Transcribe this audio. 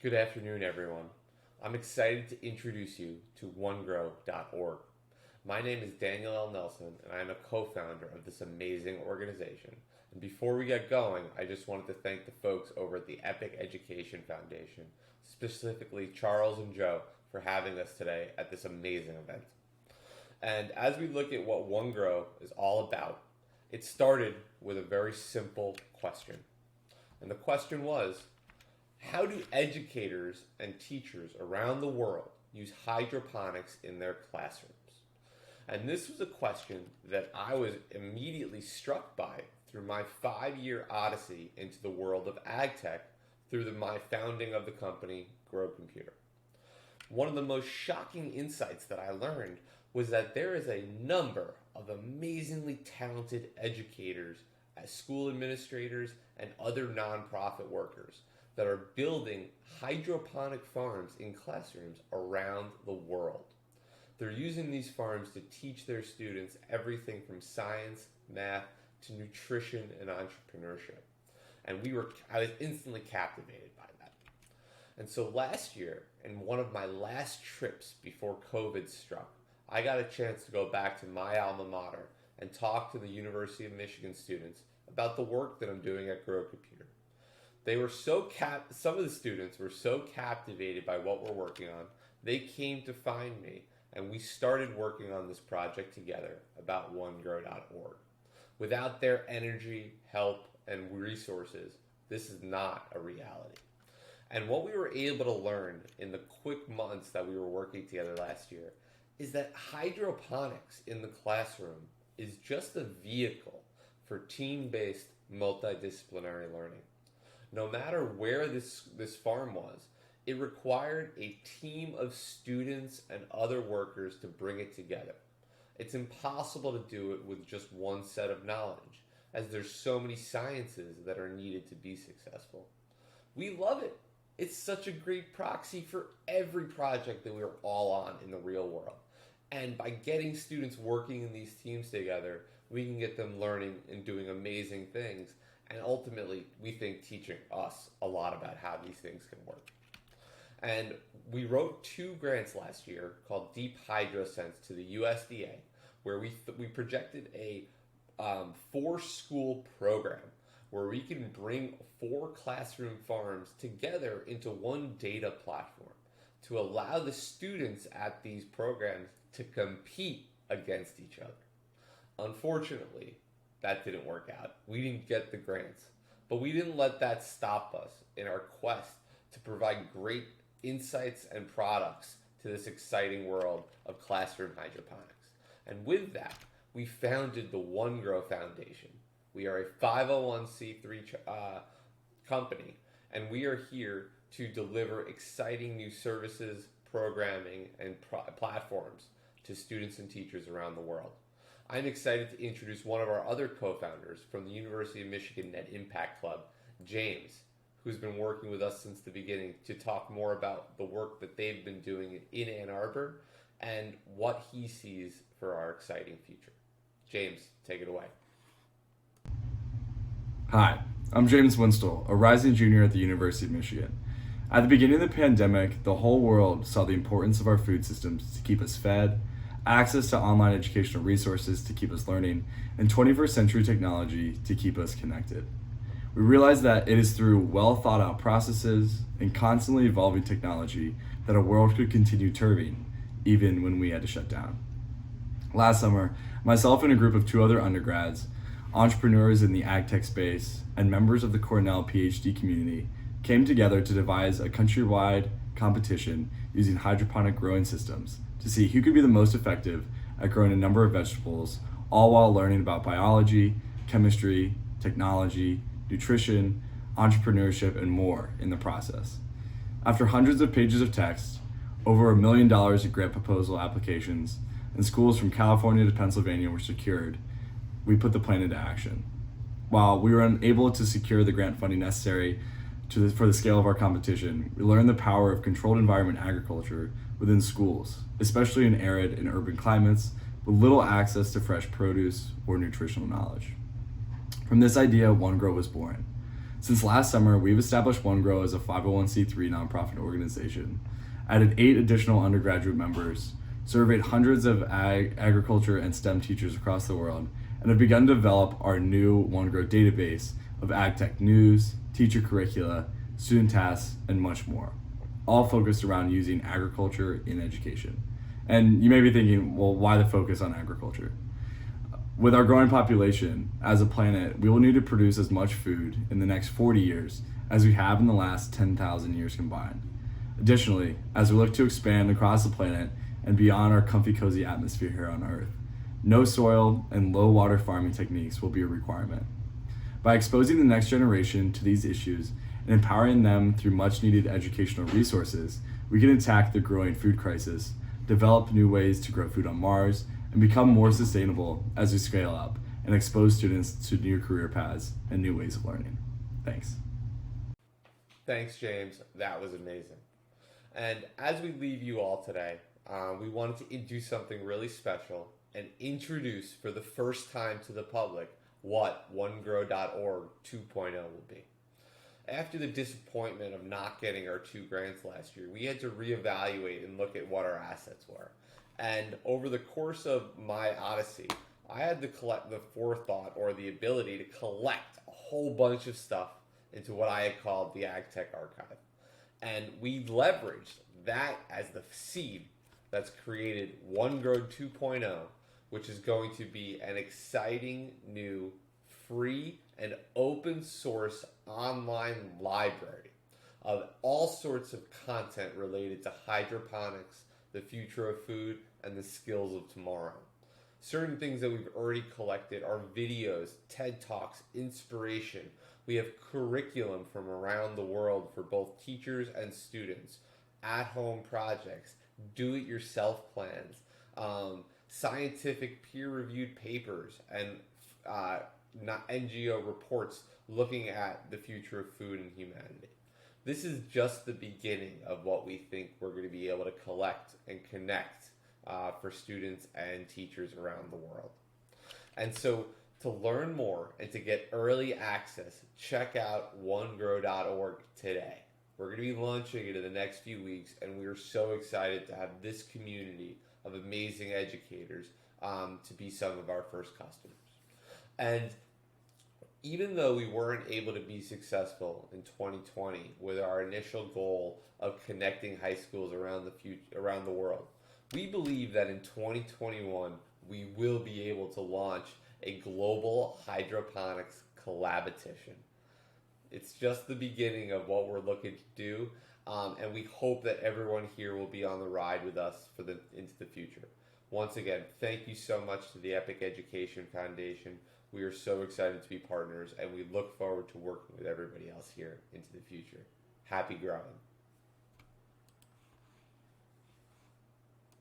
Good afternoon, everyone. I'm excited to introduce you to OneGrow.org. My name is Daniel L. Nelson, and I am a co-founder of this amazing organization. And before we get going, I just wanted to thank the folks over at the Epic Education Foundation, specifically Charles and Joe, for having us today at this amazing event. And as we look at what OneGrow is all about, it started with a very simple question. And the question was, how do educators and teachers around the world use hydroponics in their classrooms? And this was a question that I was immediately struck by through my 5-year odyssey into the world of ag tech through my founding of the company Grow2.0. One of the most shocking insights that I learned was that there is a number of amazingly talented educators as school administrators and other nonprofit workers that are building hydroponic farms in classrooms around the world. They're using these farms to teach their students everything from science, math, to nutrition and entrepreneurship. And I was instantly captivated by that. And so last year, in one of my last trips before COVID struck, I got a chance to go back to my alma mater and talk to the University of Michigan students about the work that I'm doing at Grow2.0. They were some of the students were so captivated by what we're working on, they came to find me, and we started working on this project together about OneGrow.org. Without their energy, help, and resources, this is not a reality. And what we were able to learn in the quick months that we were working together last year is that hydroponics in the classroom is just a vehicle for team-based multidisciplinary learning. No matter where this farm was, it required a team of students and other workers to bring it together. It's impossible to do it with just one set of knowledge, as there's so many sciences that are needed to be successful. We love it. It's such a great proxy for every project that we're all on in the real world. And by getting students working in these teams together, we can get them learning and doing amazing things. And ultimately, we think teaching us a lot about how these things can work. And we wrote 2 grants last year called Deep HydroSense to the USDA, where we projected a 4-school program where we can bring 4 classroom farms together into one data platform to allow the students at these programs to compete against each other. Unfortunately, that didn't work out. We didn't get the grants, but we didn't let that stop us in our quest to provide great insights and products to this exciting world of classroom hydroponics. And with that, we founded the OneGrow Foundation. We are a 501c3 company, and we are here to deliver exciting new services, programming, and platforms to students and teachers around the world. I'm excited to introduce one of our other co-founders from the University of Michigan Net Impact Club, James, who's been working with us since the beginning to talk more about the work that they've been doing in Ann Arbor and what he sees for our exciting future. James, take it away. Hi, I'm James Winstall, a rising junior at the University of Michigan. At the beginning of the pandemic, the whole world saw the importance of our food systems to keep us fed, access to online educational resources to keep us learning, and 21st century technology to keep us connected. We realized that it is through well thought out processes and constantly evolving technology that our world could continue turning, even when we had to shut down. Last summer, myself and a group of 2 other undergrads, entrepreneurs in the ag tech space, and members of the Cornell PhD community came together to devise a countrywide competition using hydroponic growing systems to see who could be the most effective at growing a number of vegetables, all while learning about biology, chemistry, technology, nutrition, entrepreneurship, and more in the process. After hundreds of pages of text, over $1 million in grant proposal applications, and schools from California to Pennsylvania were secured, we put the plan into action. While we were unable to secure the grant funding necessary for the scale of our competition, we learned the power of controlled environment agriculture within schools, especially in arid and urban climates with little access to fresh produce or nutritional knowledge. From this idea, OneGrow was born. Since last summer, we've established OneGrow as a 501c3 nonprofit organization, added 8 additional undergraduate members, surveyed hundreds of agriculture and STEM teachers across the world, and have begun to develop our new OneGrow database of ag tech news, teacher curricula, student tasks, and much more, all focused around using agriculture in education. And you may be thinking, well, why the focus on agriculture? With our growing population as a planet, we will need to produce as much food in the next 40 years as we have in the last 10,000 years combined. Additionally, as we look to expand across the planet and beyond our comfy, cozy atmosphere here on Earth, no soil and low water farming techniques will be a requirement. By exposing the next generation to these issues and empowering them through much needed educational resources, we can attack the growing food crisis, develop new ways to grow food on Mars, and become more sustainable as we scale up and expose students to new career paths and new ways of learning. Thanks. Thanks, James. That was amazing. And as we leave you all today, we wanted to do something really special and introduce for the first time to the public what OneGrow.org 2.0 will be. After the disappointment of not getting our 2 grants last year, we had to reevaluate and look at what our assets were. And over the course of my odyssey, I had to collect the forethought or the ability to collect a whole bunch of stuff into what I had called the Ag Tech Archive. And we leveraged that as the seed that's created OneGrow 2.0, which is going to be an exciting new free and open source online library of all sorts of content related to hydroponics, the future of food, and the skills of tomorrow. Certain things that we've already collected are videos, TED Talks, inspiration. We have curriculum from around the world for both teachers and students, at-home projects, do-it-yourself plans, scientific peer-reviewed papers, and not NGO reports looking at the future of food and humanity. This is just the beginning of what we think we're going to be able to collect and connect for students and teachers around the world. And so to learn more and to get early access, check out OneGrow.org today. We're going to be launching it in the next few weeks, and we are so excited to have this community of amazing educators to be some of our first customers. And even though we weren't able to be successful in 2020 with our initial goal of connecting high schools around the world, we believe that in 2021 we will be able to launch a global hydroponics collaboration. It's just the beginning of what we're looking to do, and we hope that everyone here will be on the ride with us into the future. Once again, thank you so much to the Epic Education Foundation. We are so excited to be partners, and we look forward to working with everybody else here into the future. Happy growing.